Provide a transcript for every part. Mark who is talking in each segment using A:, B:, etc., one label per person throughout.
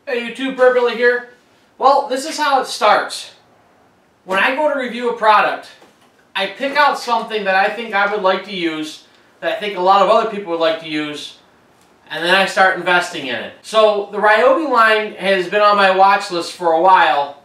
A: Hey YouTube, Burbilly here. Well, this is how it starts. When I go to review a product, I pick out something that I think I would like to use, that I think a lot of other people would like to use, and then I start investing in it. So the Ryobi line has been on my watch list for a while,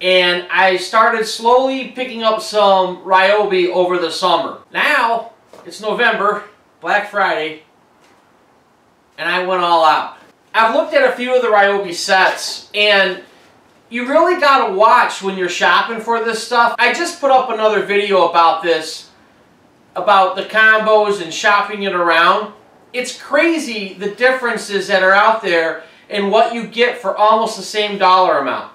A: and I started slowly picking up some Ryobi over the summer. Now, it's November, Black Friday, and I went all out. I've looked at a few of the Ryobi sets, and you really gotta watch when you're shopping for this stuff. I just put up another video about this, about the combos and shopping it around. It's crazy the differences that are out there and what you get for almost the same dollar amount.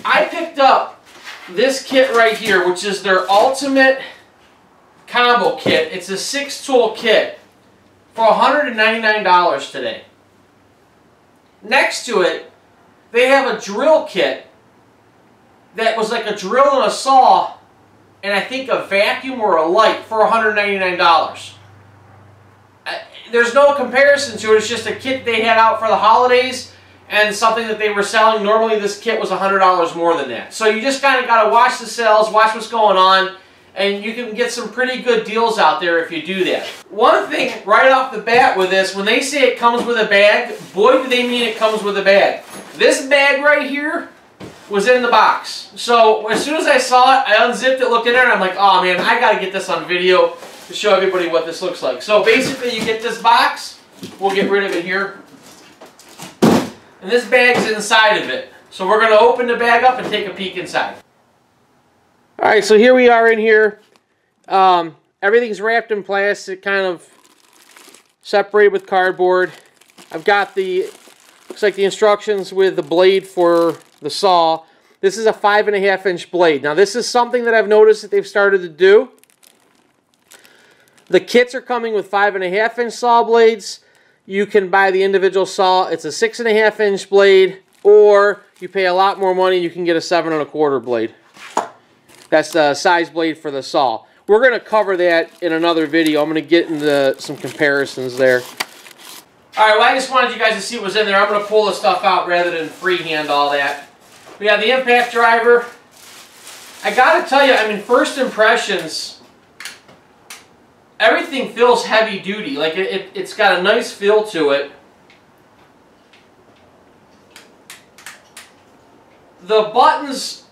A: I picked up this kit right here, which is their Ultimate Combo Kit. It's a 6-tool kit for $199 today. Next to it, they have a drill kit that was like a drill and a saw, and I think a vacuum or a light for $199. There's no comparison to it. It's just a kit they had out for the holidays and something that they were selling. Normally this kit was $100 more than that. So you just kind of got to watch the sales, watch what's going on, and you can get some pretty good deals out there if you do that. One thing right off the bat with this, when they say it comes with a bag, boy do they mean it comes with a bag. This bag right here was in the box. So as soon as I saw it, I unzipped it, looked at it, and I'm like, oh man, I gotta get this on video to show everybody what this looks like. So basically you get this box, we'll get rid of it here, and this bag's inside of it. So we're gonna open the bag up and take a peek inside. Alright, so here we are in here. Everything's wrapped in plastic, kind of separated with cardboard. I've got the, looks like the instructions with the blade for the saw. This is a 5.5-inch blade. Now this is something that I've noticed that they've started to do. The kits are coming with 5.5-inch saw blades. You can buy the individual saw. It's a 6.5-inch blade, or you pay a lot more money, you can get a 7.25 blade. That's the size blade for the saw. We're going to cover that in another video. I'm going to get into some comparisons there. Alright, well I just wanted you guys to see what was in there. I'm going to pull the stuff out rather than freehand all that. We have the impact driver. I got to tell you, I mean, first impressions, everything feels heavy duty. Like it's got a nice feel to it. The buttons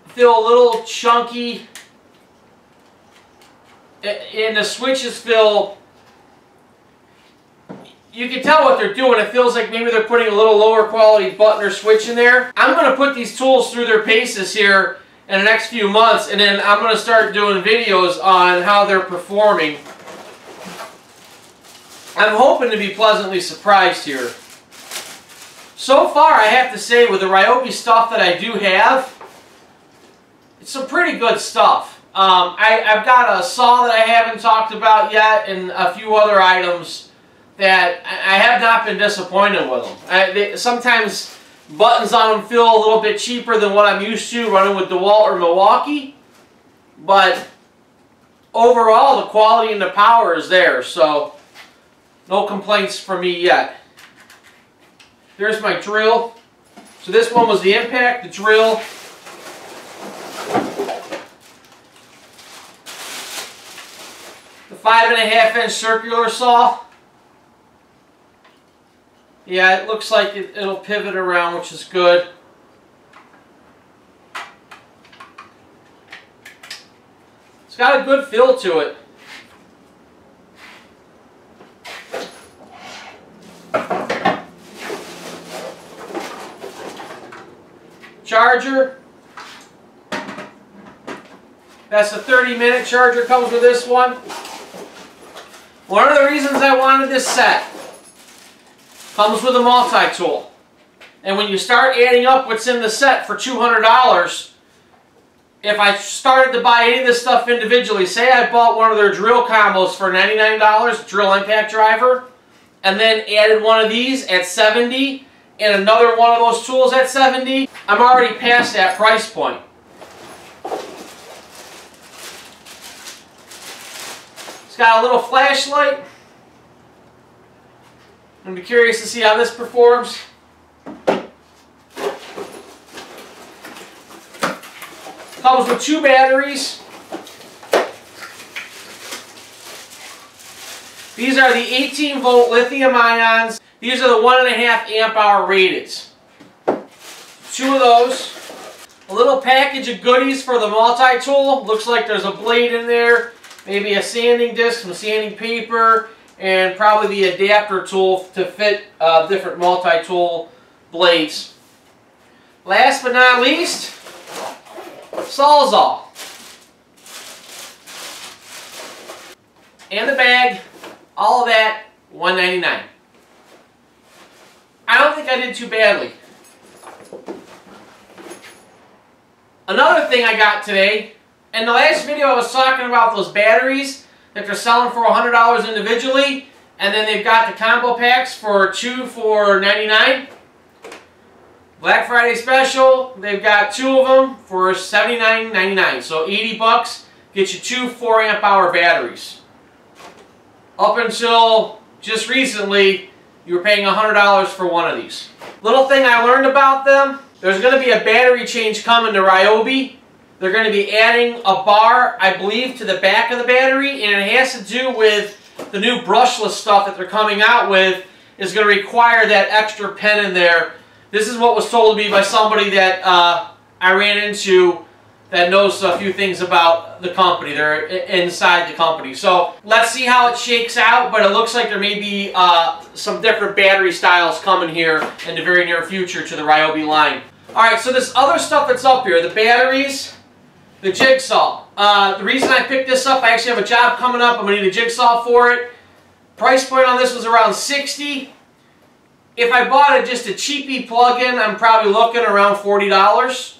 A: feel a little chunky, and the switches feel, you can tell what they're doing. It feels like maybe they're putting a little lower quality button or switch in there. I'm going to put these tools through their paces here in the next few months, and then I'm going to start doing videos on how they're performing. I'm hoping to be pleasantly surprised here. So far, I have to say, with the Ryobi stuff that I do have, it's some pretty good stuff. I've got a saw that I haven't talked about yet, and a few other items that I have not been disappointed with them. Sometimes buttons on them feel a little bit cheaper than what I'm used to running with DeWalt or Milwaukee, but overall the quality and the power is there, so no complaints from me yet. There's my drill. So this one was the impact, the drill. The 5.5-inch circular saw. Yeah, it looks like it'll pivot around, which is good. It's got a good feel to it. Charger. That's a 30-minute charger, comes with this one. One of the reasons I wanted this set, comes with a multi-tool. And when you start adding up what's in the set for $200, if I started to buy any of this stuff individually, say I bought one of their drill combos for $99, drill impact driver, and then added one of these at $70, and another one of those tools at $70, I'm already past that price point. It's got a little flashlight. I'm curious to see how this performs. Comes with 2 batteries. These are the 18-volt lithium ions. These are the 1.5 amp hour rated. 2 of those. A little package of goodies for the multi-tool. Looks like there's a blade in there, maybe a sanding disc, some sanding paper, and probably the adapter tool to fit different multi-tool blades. Last but not least, Sawzall. And the bag, all of that, $1.99. I don't think I did too badly. Another thing I got today, in the last video I was talking about those batteries that they're selling for $100 individually, and then they've got the combo packs for 2 for $99. Black Friday special, they've got 2 of them for $79.99. So 80 bucks, get you 2 4 amp hour batteries. Up until just recently, you were paying $100 for one of these. Little thing I learned about them, there's going to be a battery change coming to Ryobi. They're going to be adding a bar, I believe, to the back of the battery, and it has to do with the new brushless stuff that they're coming out with is going to require that extra pen in there. This is what was told to me by somebody that I ran into that knows a few things about the company. They're inside the company. So let's see how it shakes out, but it looks like there may be some different battery styles coming here in the very near future to the Ryobi line. Alright, so this other stuff that's up here, the batteries, the Jigsaw. The reason I picked this up, I actually have a job coming up. I'm going to need a Jigsaw for it. Price point on this was around $60. If I bought just a cheapy plug-in, I'm probably looking around $40.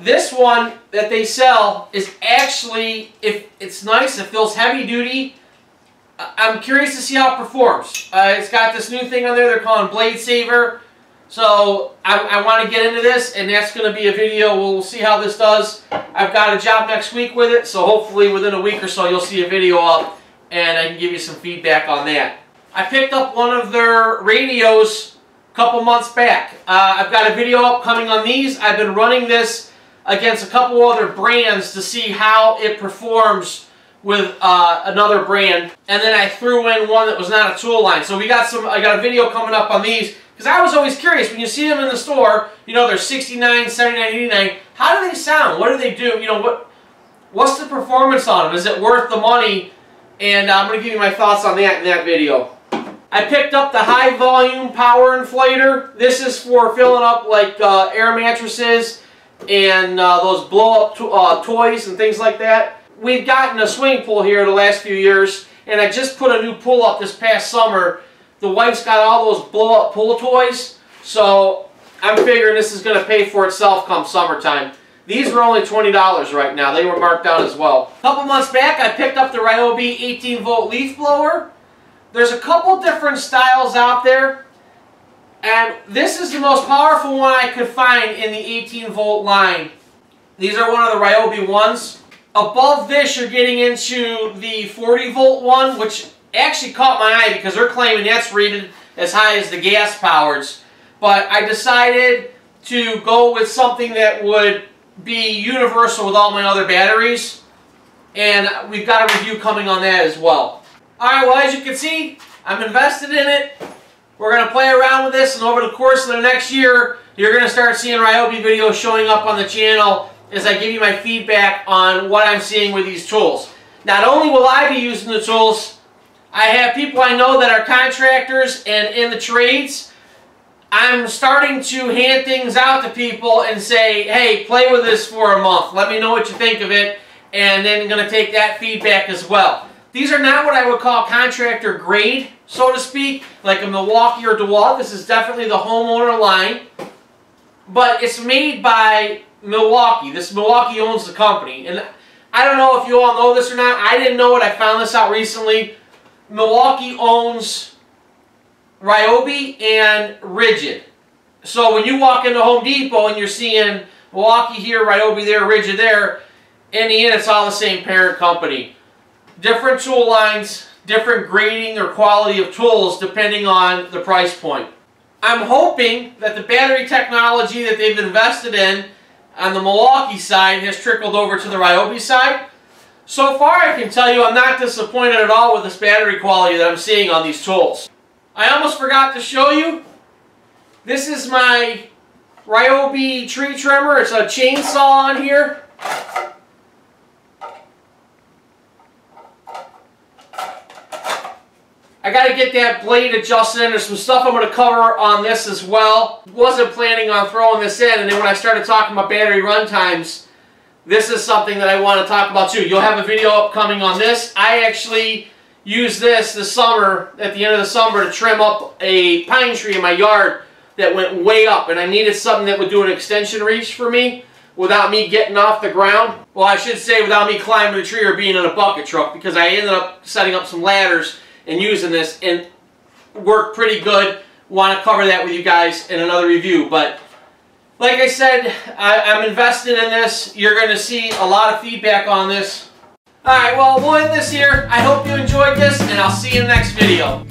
A: This one that they sell is actually, if it's nice, it feels heavy duty. I'm curious to see how it performs. It's got this new thing on there they're calling Blade Saver. So I want to get into this, and that's going to be a video. We'll see how this does. I've got a job next week with it, so hopefully within a week or so you'll see a video up, and I can give you some feedback on that. I picked up one of their radios a couple months back. I've got a video up coming on these. I've been running this against a couple other brands to see how it performs with another brand, and then I threw in one that was not a tool line. So I got a video coming up on these, because I was always curious, when you see them in the store, you know, they're $69, $79, $89, how do they sound? What do they do? You know, what's the performance on them? Is it worth the money? And I'm going to give you my thoughts on that in that video. I picked up the high volume power inflator. This is for filling up like air mattresses and those blow up toys and things like that. We've gotten a swimming pool here the last few years, and I just put a new pool up this past summer. The wife's got all those blow up pool toys, so I'm figuring this is going to pay for itself come summertime. These were only $20 right now. They were marked down as well. A couple months back, I picked up the Ryobi 18-volt leaf blower. There's a couple different styles out there, and this is the most powerful one I could find in the 18-volt line. These are one of the Ryobi ones. Above this, you're getting into the 40-volt one, which actually caught my eye because they're claiming that's rated as high as the gas-powers. But I decided to go with something that would be universal with all my other batteries, and we've got a review coming on that as well. Alright, well, as you can see, I'm invested in it. We're going to play around with this, and over the course of the next year, you're going to start seeing Ryobi videos showing up on the channel as I give you my feedback on what I'm seeing with these tools. Not only will I be using the tools, I have people I know that are contractors and in the trades. I'm starting to hand things out to people and say, hey, play with this for a month. Let me know what you think of it, and then I'm going to take that feedback as well. These are not what I would call contractor grade, so to speak, like a Milwaukee or DeWalt. This is definitely the homeowner line, but it's made by Milwaukee. Milwaukee owns the company, and I don't know if you all know this or not. I didn't know it. I found this out recently. Milwaukee owns Ryobi and Rigid. So when you walk into Home Depot and you're seeing Milwaukee here, Ryobi there, Rigid there, in the end it's all the same parent company. Different tool lines, different grading or quality of tools depending on the price point. I'm hoping that the battery technology that they've invested in on the Milwaukee side has trickled over to the Ryobi side. So far, I can tell you I'm not disappointed at all with this battery quality that I'm seeing on these tools. I almost forgot to show you. This is my Ryobi tree trimmer. It's a chainsaw on here. I got to get that blade adjusted in. There's some stuff I'm going to cover on this as well. Wasn't planning on throwing this in, and then when I started talking about battery run times, this is something that I want to talk about too. You'll have a video upcoming on this. I actually used this summer, at the end of the summer, to trim up a pine tree in my yard that went way up, and I needed something that would do an extension reach for me without me getting off the ground. Well, I should say without me climbing a tree or being in a bucket truck, because I ended up setting up some ladders and using this, and worked pretty good. Want to cover that with you guys in another review. But like I said, I'm invested in this. You're going to see a lot of feedback on this. Alright, well, we'll end this here. I hope you enjoyed this, and I'll see you in the next video.